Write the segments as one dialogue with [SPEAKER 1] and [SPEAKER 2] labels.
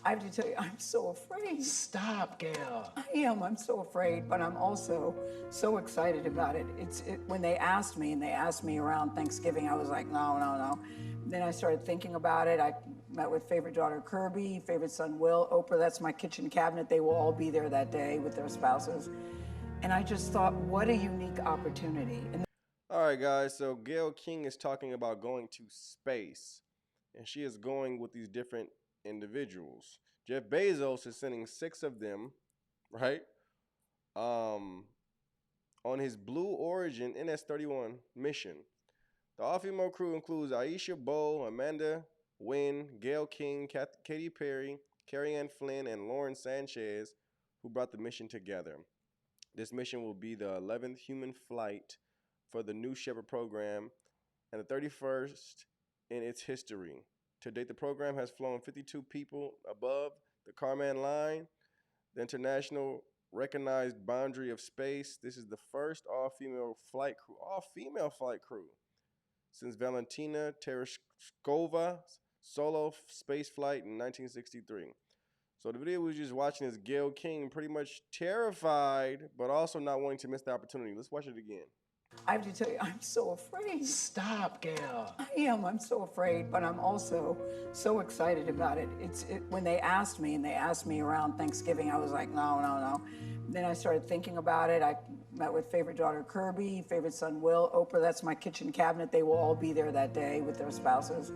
[SPEAKER 1] I have to tell you, I'm so afraid.
[SPEAKER 2] Stop, Gail.
[SPEAKER 1] I am. I'm so afraid, but I'm also so excited about it. When they asked me, and they asked me around Thanksgiving, I was like, no, no, no. Then I started thinking about it. I met with favorite daughter Kirby, favorite son Will, Oprah. That's my kitchen cabinet. They will all be there that day with their spouses. And I just thought, what a unique opportunity.
[SPEAKER 3] All right, guys. So Gail King is talking about going to space, and she is going with these different individuals. Jeff Bezos is sending 6 of them, right? On his Blue Origin NS-31 mission. The all-female crew includes Aisha Bowe, Amanda Wynn, Gail King, Katy Perry, Carrie Ann Flynn, and Lauren Sanchez, who brought the mission together. This mission will be the 11th human flight for the New Shepard program and the 31st in its history. To date, the program has flown 52 people above the Kármán line, the international recognized boundary of space. This is the first all-female flight crew since Valentina Tereshkova's solo space flight in 1963. So the video we were just watching is Gail King pretty much terrified, but also not wanting to miss the opportunity. Let's watch it again.
[SPEAKER 1] I have to tell you, I'm so afraid.
[SPEAKER 2] Stop, Gail.
[SPEAKER 1] I am. I'm so afraid, but I'm also so excited about it. When they asked me, and they asked me around Thanksgiving, I was like, no, no, no. Then I started thinking about it. I met with favorite daughter Kirby, favorite son Will, Oprah. That's my kitchen cabinet. They will all be there that day with their spouses.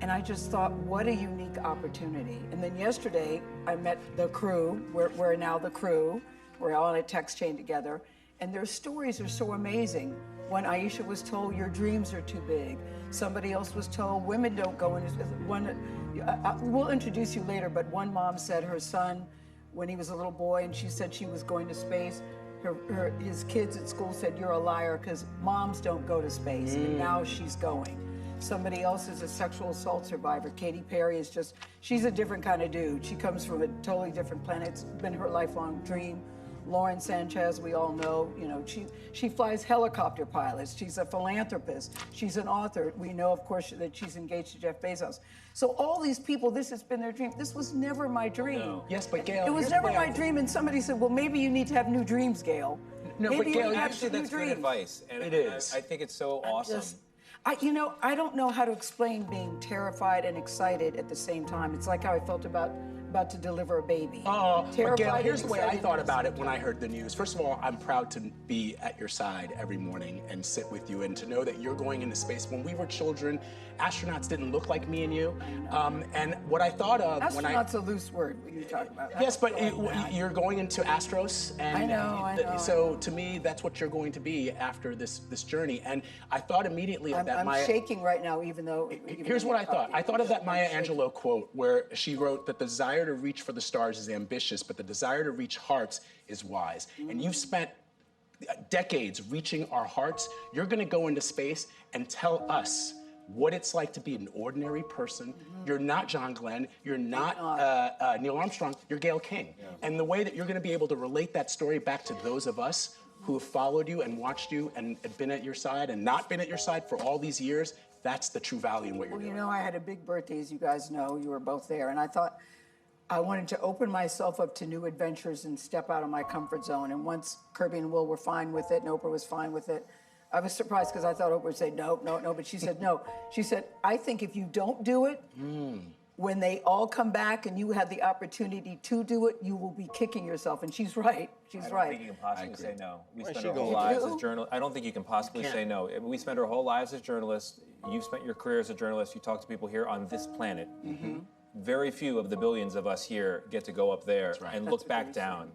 [SPEAKER 1] And I just thought, what a unique opportunity. And then yesterday, I met the crew. We're now the crew. We're all on a text chain together. And their stories are so amazing. When Aisha was told, your dreams are too big. Somebody else was told, women don't go into we'll introduce you later, but one mom said her son, when he was a little boy, and she said she was going to space, his kids at school said, you're a liar, because moms don't go to space, and now she's going. Somebody else is a sexual assault survivor. Katy Perry she's a different kind of dude. She comes from a totally different planet. It's been her lifelong dream. Lauren Sanchez, we all know, she flies helicopter pilots. She's a philanthropist. She's an author. We know, of course, that she's engaged to Jeff Bezos. So all these people, this has been their dream. This was never my dream.
[SPEAKER 2] No. Yes, but Gail,
[SPEAKER 1] it was never my dream, and somebody said, well, maybe you need to have new dreams, Gail.
[SPEAKER 2] No,
[SPEAKER 1] maybe
[SPEAKER 2] but Gail,
[SPEAKER 4] actually, that's good advice. And
[SPEAKER 2] it is.
[SPEAKER 4] I think it's so awesome.
[SPEAKER 1] I don't know how to explain being terrified and excited at the same time. It's like how I felt about to deliver a baby.
[SPEAKER 2] Oh, but Gail, here's the way I
[SPEAKER 1] excited
[SPEAKER 2] thought about it when I heard the news. First of all, I'm proud to be at your side every morning and sit with you, and to know that you're going into space. When we were children, astronauts didn't look like me and you. And what I thought of when
[SPEAKER 1] Astronaut's a loose word when you talk about that.
[SPEAKER 2] Yes, but you're going into Astros, and
[SPEAKER 1] I know.
[SPEAKER 2] So to me, that's what you're going to be after this journey. And I thought immediately of that.
[SPEAKER 1] I'm shaking right now, even though.
[SPEAKER 2] Here's what I thought. I thought of that Maya Angelou quote where she wrote that the desire to reach for the stars is ambitious, but the desire to reach hearts is wise. And you've spent decades reaching our hearts. You're going to go into space and tell us what it's like to be an ordinary person. You're not John Glenn. You're not Neil Armstrong. You're Gail King. Yeah. And the way that you're going to be able to relate that story back to those of us who have followed you and watched you and been at your side and not been at your side for all these years, that's the true value in what you're doing.
[SPEAKER 1] Well, I had a big birthday, as you guys know. You were both there. And I thought I wanted to open myself up to new adventures and step out of my comfort zone. And once Kirby and Will were fine with it and Oprah was fine with it, I was surprised because I thought Oprah would say, no, but she said no. She said, I think if you don't do it, when they all come back and you have the opportunity to do it, you will be kicking yourself. And she's right. She's right.
[SPEAKER 4] I don't think you can possibly say no. We spent our whole lives as journalists. I don't think you can possibly say no. We spent our whole lives as journalists. You've spent your career as a journalist. You talk to people here on this planet. Very few of the billions of us here get to go up there and look back down.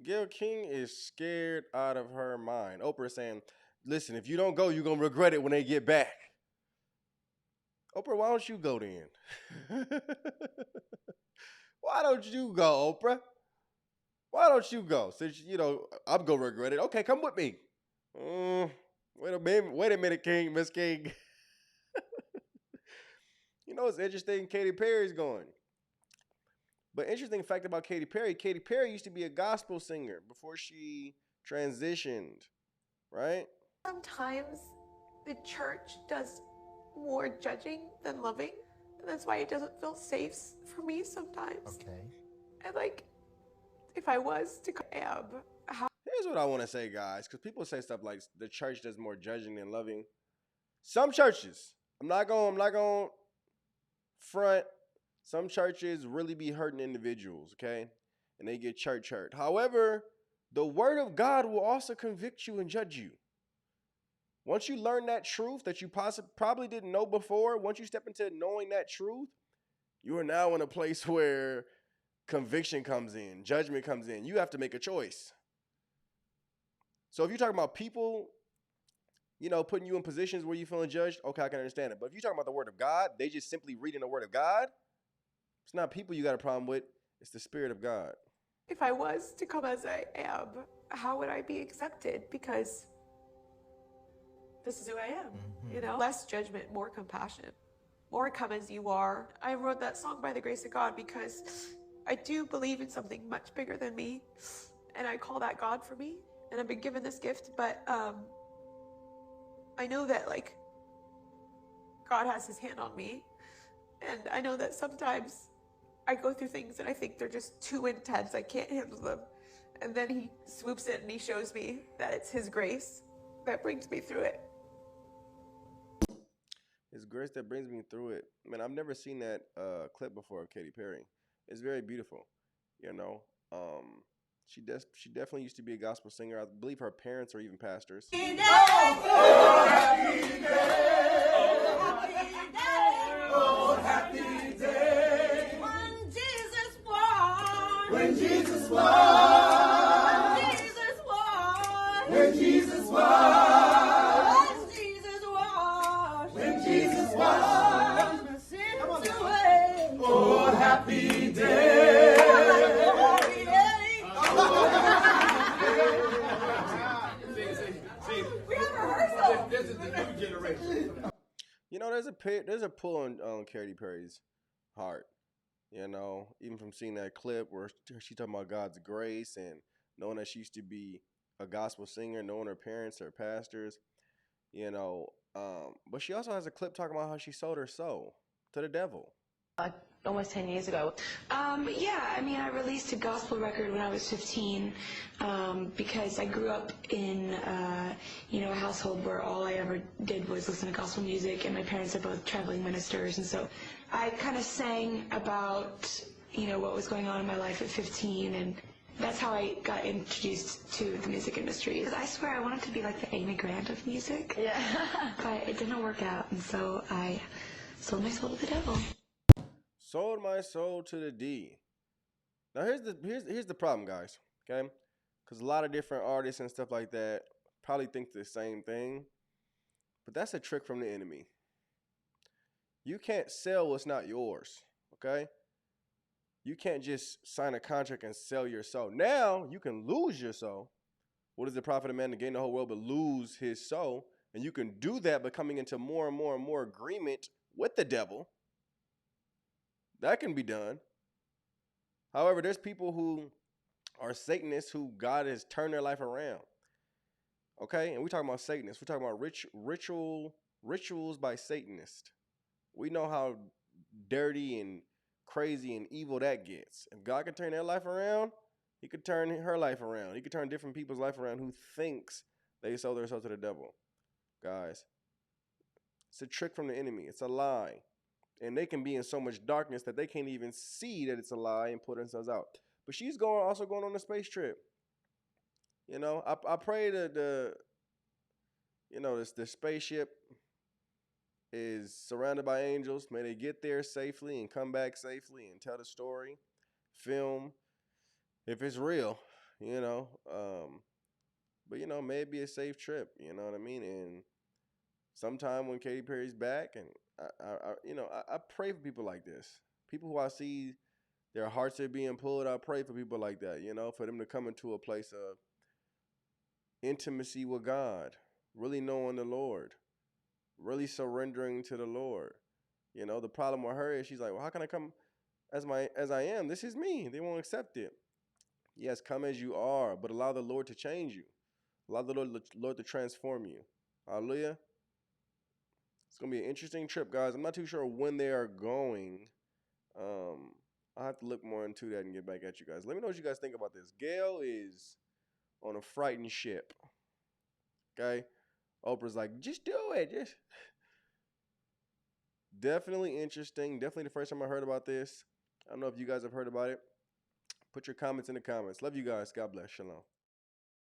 [SPEAKER 3] Gail King is scared out of her mind. Oprah saying, listen, if you don't go, you're going to regret it when they get back. Oprah, why don't you go then? Why don't you go, Oprah? Why don't you go? Since, I'm going to regret it. Okay, come with me. Wait a minute, King, Miss King. It's interesting, Katy Perry's going. But interesting fact about Katy Perry used to be a gospel singer before she transitioned, right?
[SPEAKER 5] Sometimes the church does more judging than loving. That's why it doesn't feel safe for me sometimes.
[SPEAKER 6] Okay.
[SPEAKER 5] And like, if I was to am,
[SPEAKER 3] Here's what I want to say, guys, because people say stuff like the church does more judging than loving. Some churches, I'm not going front. Some churches really be hurting individuals, okay? And they get church hurt. However, the word of God will also convict you and judge you. Once you learn that truth that you probably didn't know before, once you step into knowing that truth, you are now in a place where conviction comes in, judgment comes in. You have to make a choice. So if you're talking about people, putting you in positions where you're feeling judged, okay, I can understand it. But if you're talking about the word of God, they just simply reading the word of God, it's not people you got a problem with, it's the Spirit of God.
[SPEAKER 5] if I was to come as I am, how would I be accepted? Because this is who I am, Less judgment, more compassion. More come as you are. I wrote that song by the grace of God because I do believe in something much bigger than me. And I call that God for me. And I've been given this gift, but I know that God has his hand on me. And I know that sometimes I go through things and I think they're just too intense. I can't handle them. And then he swoops in and he shows me that it's his grace that brings me through it.
[SPEAKER 3] It's grace that brings me through it. Man, I've never seen that clip before of Katy Perry. It's very beautiful, She definitely used to be a gospel singer. I believe her parents are even pastors.
[SPEAKER 7] Oh, happy day. Oh, happy day. When Jesus was. When Jesus was. When Jesus was. When Jesus was. When Jesus was. When Jesus was. Come on, oh, happy day.
[SPEAKER 8] This is the new generation.
[SPEAKER 3] There's a pull on Katy Perry's heart. Even from seeing that clip where she's talking about God's grace and knowing that she used to be a gospel singer, knowing her parents are pastors, but she also has a clip talking about how she sold her soul to the devil.
[SPEAKER 9] Almost 10 years ago. I released a gospel record when I was 15 because I grew up in, a household where all I ever did was listen to gospel music, and my parents are both traveling ministers, and so I kind of sang about, what was going on in my life at 15, and that's how I got introduced to the music industry. I swear I wanted to be like the Amy Grant of music, but it didn't work out, and so I sold my soul to the devil.
[SPEAKER 3] Sold my soul to the D. Now here's the problem, guys. Okay, because a lot of different artists and stuff like that probably think the same thing, but that's a trick from the enemy. You can't sell what's not yours. Okay, you can't just sign a contract and sell your soul. Now you can lose your soul. What is the profit of man to gain the whole world but lose his soul? And you can do that by coming into more and more and more agreement with the devil. That can be done. However, there's people who are Satanists who God has turned their life around. Okay? And we're talking about Satanists. We're talking about rituals by Satanists. We know how dirty and crazy and evil that gets. If God can turn their life around, he could turn her life around. He could turn different people's life around who thinks they sold their soul to the devil. Guys, it's a trick from the enemy. It's a lie. And they can be in so much darkness that they can't even see that it's a lie and pull themselves out. But she's also going on a space trip. I pray that the spaceship is surrounded by angels. May they get there safely and come back safely and tell the story, film, if it's real, But may it be a safe trip. You know what I mean? And sometime when Katy Perry's back, and I pray for people like this. People who I see their hearts are being pulled. I pray for people like that, for them to come into a place of intimacy with God, really knowing the Lord, really surrendering to the Lord. The problem with her is she's like, well, how can I come as I am? This is me. They won't accept it. Yes, come as you are, but allow the Lord to change you. Allow the Lord to transform you. Hallelujah. It's going to be an interesting trip, guys. I'm not too sure when they are going. I'll have to look more into that and get back at you guys. Let me know what you guys think about this. Gail is on a frightened ship. Okay? Oprah's like, just do it. Just definitely interesting. Definitely the first time I heard about this. I don't know if you guys have heard about it. Put your comments in the comments. Love you guys. God bless. Shalom.